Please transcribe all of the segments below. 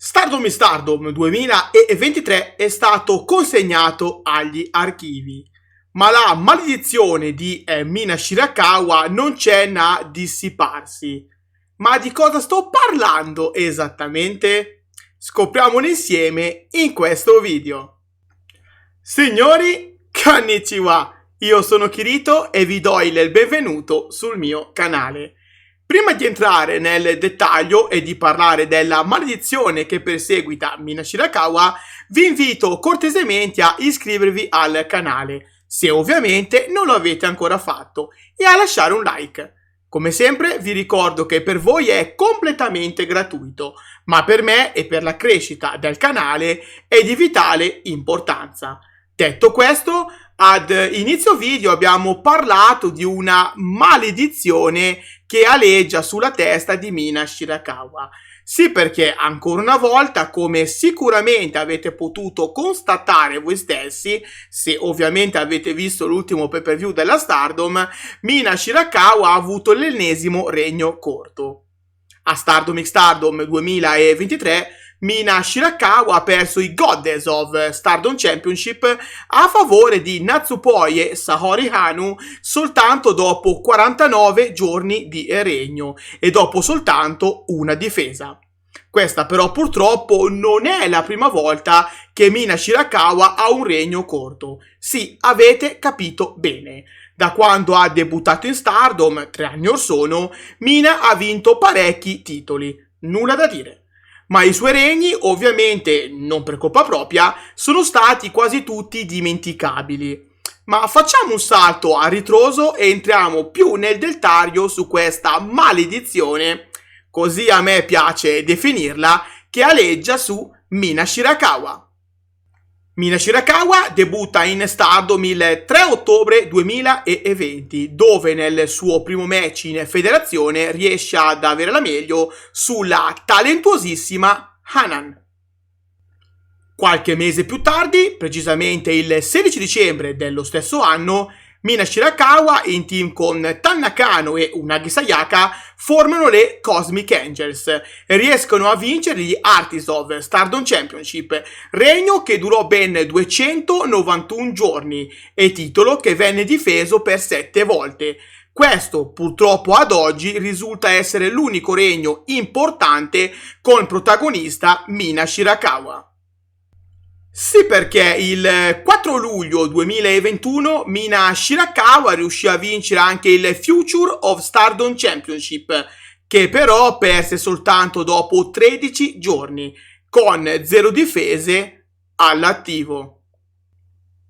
Stardom in Stardom 2023 è stato consegnato agli archivi, ma la maledizione di Mina Shirakawa non cenna a dissiparsi. Ma di cosa sto parlando esattamente? Scopriamolo insieme in questo video. Signori, konnichiwa! Io sono Kirito e vi do il benvenuto sul mio canale. Prima di entrare nel dettaglio e di parlare della maledizione che perseguita Mina Shirakawa, vi invito cortesemente a iscrivervi al canale, se ovviamente non lo avete ancora fatto, e a lasciare un like. Come sempre vi ricordo che per voi è completamente gratuito, ma per me e per la crescita del canale è di vitale importanza. Detto questo, ad inizio video abbiamo parlato di una maledizione che aleggia sulla testa di Mina Shirakawa. Sì, perché ancora una volta, come sicuramente avete potuto constatare voi stessi, se ovviamente avete visto l'ultimo pay-per-view della Stardom, Mina Shirakawa ha avuto l'ennesimo regno corto. A Stardom X Stardom 2023 Mina Shirakawa ha perso i Goddess of Stardom Championship a favore di Natsupoi e Saori Hanu soltanto dopo 49 giorni di regno e dopo soltanto una difesa. Questa però purtroppo non è la prima volta che Mina Shirakawa ha un regno corto. Sì, avete capito bene. Da quando ha debuttato in Stardom, 3 anni or sono, Mina ha vinto parecchi titoli. Nulla da dire. Ma i suoi regni, ovviamente non per colpa propria, sono stati quasi tutti dimenticabili. Ma facciamo un salto a ritroso e entriamo più nel dettaglio su questa maledizione, così a me piace definirla, che aleggia su Mina Shirakawa. Mina Shirakawa debutta in Stardom il 3 ottobre 2020, dove nel suo primo match in federazione riesce ad avere la meglio sulla talentuosissima Hanan. Qualche mese più tardi, precisamente il 16 dicembre dello stesso anno, Mina Shirakawa in team con Tam Nakano e Unagi Sayaka formano le Cosmic Angels e riescono a vincere gli Artists of Stardom Championship, regno che durò ben 291 giorni e titolo che venne difeso per 7 volte. Questo purtroppo ad oggi risulta essere l'unico regno importante con protagonista Mina Shirakawa. Sì, perché il 4 luglio 2021 Mina Shirakawa riuscì a vincere anche il Future of Stardom Championship, che però perse soltanto dopo 13 giorni, con 0 difese all'attivo.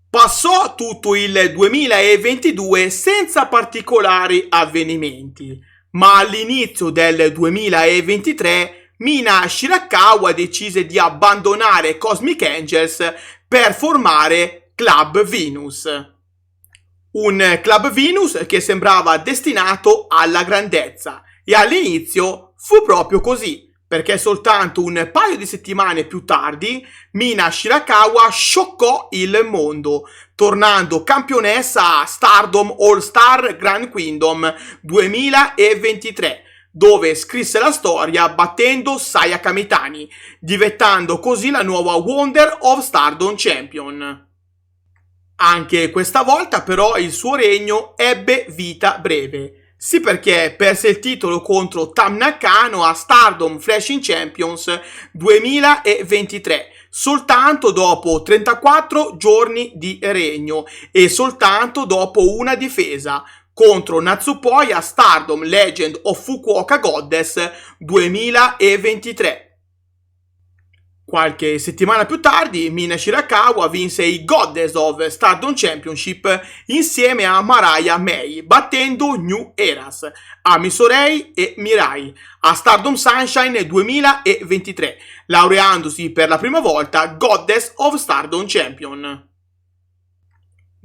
Passò tutto il 2022 senza particolari avvenimenti, ma all'inizio del 2023 Mina Shirakawa decise di abbandonare Cosmic Angels per formare Club Venus. Un Club Venus che sembrava destinato alla grandezza e all'inizio fu proprio così, perché soltanto un paio di settimane più tardi Mina Shirakawa scioccò il mondo, tornando campionessa a Stardom All Star Grand Kingdom 2023. Dove scrisse la storia battendo Sayaka Mitani, diventando così la nuova Wonder of Stardom Champion. Anche questa volta però il suo regno ebbe vita breve. Sì, perché perse il titolo contro Tam Nakano a Stardom Flashing Champions 2023, soltanto dopo 34 giorni di regno e soltanto dopo una difesa, contro Natsupoi a Stardom Legend of Fukuoka Goddess 2023. Qualche settimana più tardi Mina Shirakawa vinse i Goddess of Stardom Championship insieme a Mariah May, battendo New Eras, Ami Sourei e Mirai a Stardom Sunshine 2023, laureandosi per la prima volta Goddess of Stardom Champion.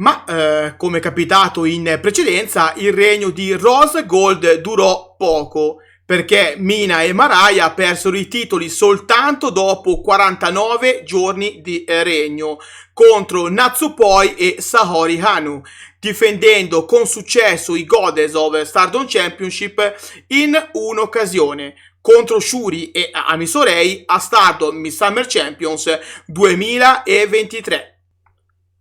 Ma, come capitato in precedenza, il regno di Rose Gold durò poco, perché Mina e Mariah persero i titoli soltanto dopo 49 giorni di regno, contro Natsupoi e Saori Hanu, difendendo con successo i Goddess of Stardom Championship in un'occasione, contro Shuri e Ami Sourei a Stardom Summer Champions 2023.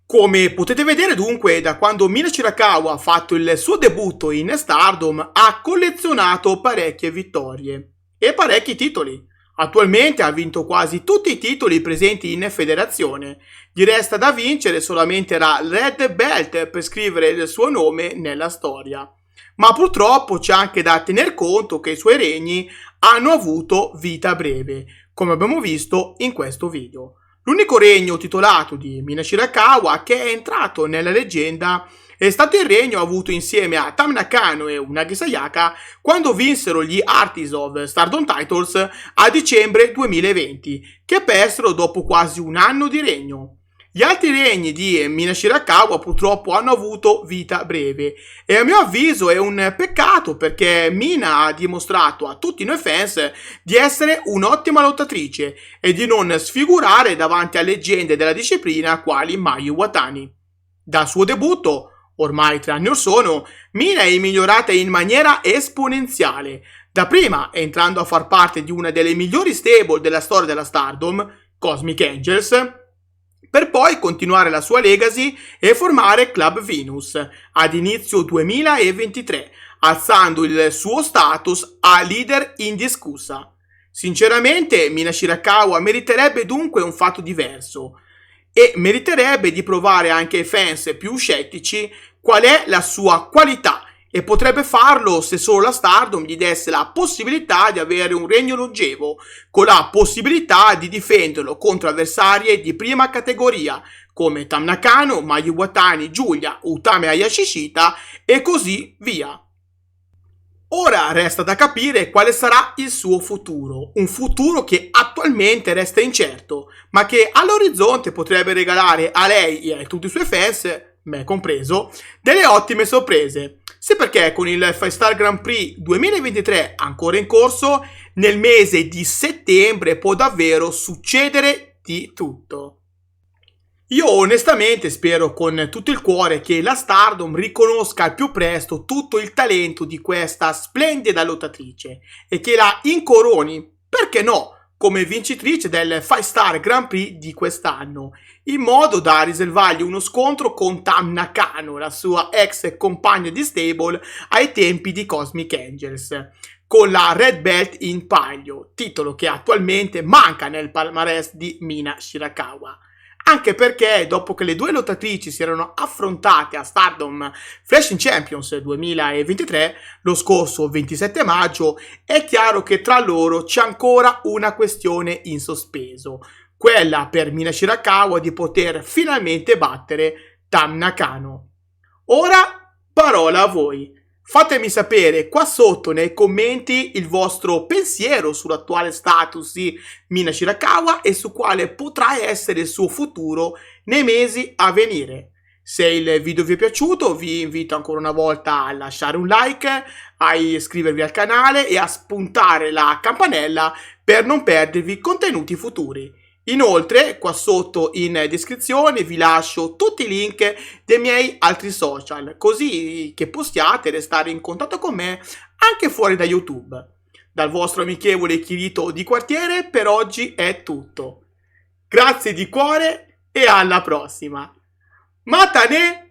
Come potete vedere dunque, da quando Mina Shirakawa ha fatto il suo debutto in Stardom ha collezionato parecchie vittorie e parecchi titoli. Attualmente ha vinto quasi tutti i titoli presenti in federazione. Gli resta da vincere solamente la Red Belt per scrivere il suo nome nella storia. Ma purtroppo c'è anche da tener conto che i suoi regni hanno avuto vita breve, come abbiamo visto in questo video. L'unico regno titolato di Mina Shirakawa che è entrato nella leggenda è stato il regno avuto insieme a Tam Nakano e Unagi Sayaka quando vinsero gli Artists of Stardom Titles a dicembre 2020, che persero dopo quasi un anno di regno. Gli altri regni di Mina Shirakawa purtroppo hanno avuto vita breve e a mio avviso è un peccato perché Mina ha dimostrato a tutti noi fans di essere un'ottima lottatrice e di non sfigurare davanti a leggende della disciplina quali Mayu Iwatani. Dal suo debutto, ormai 3 anni or sono, Mina è migliorata in maniera esponenziale, dapprima entrando a far parte di una delle migliori stable della storia della Stardom, Cosmic Angels, per poi continuare la sua legacy e formare Club Venus ad inizio 2023, alzando il suo status a leader indiscussa. Sinceramente, Mina Shirakawa meriterebbe dunque un fatto diverso e meriterebbe di provare anche ai fans più scettici qual è la sua qualità e potrebbe farlo se solo la Stardom gli desse la possibilità di avere un regno longevo, con la possibilità di difenderlo contro avversarie di prima categoria come Tam Nakano, Mayu Iwatani, Giulia, Utami Hayashishita e così via. Ora resta da capire quale sarà il suo futuro, un futuro che attualmente resta incerto, ma che all'orizzonte potrebbe regalare a lei e a tutti i suoi fans, me compreso, delle ottime sorprese. Sì, perché con il 5-Star Grand Prix 2023 ancora in corso, nel mese di settembre può davvero succedere di tutto. Io onestamente spero con tutto il cuore che la Stardom riconosca al più presto tutto il talento di questa splendida lottatrice e che la incoroni, perché no, come vincitrice del 5-Star Grand Prix di quest'anno, in modo da riservargli uno scontro con Tam Nakano, la sua ex compagna di stable ai tempi di Cosmic Angels, con la Red Belt in palio, titolo che attualmente manca nel palmarès di Mina Shirakawa. Anche perché dopo che le due lottatrici si erano affrontate a Stardom Flashing Champions 2023, lo scorso 27 maggio, è chiaro che tra loro c'è ancora una questione in sospeso, quella per Mina Shirakawa di poter finalmente battere Tam Nakano. Ora, parola a voi. Fatemi sapere qua sotto nei commenti il vostro pensiero sull'attuale status di Mina Shirakawa e su quale potrà essere il suo futuro nei mesi a venire. Se il video vi è piaciuto vi invito ancora una volta a lasciare un like, a iscrivervi al canale e a spuntare la campanella per non perdervi contenuti futuri. Inoltre, qua sotto in descrizione vi lascio tutti i link dei miei altri social, così che possiate restare in contatto con me anche fuori da YouTube. Dal vostro amichevole Kirito di quartiere per oggi è tutto. Grazie di cuore e alla prossima. Matane!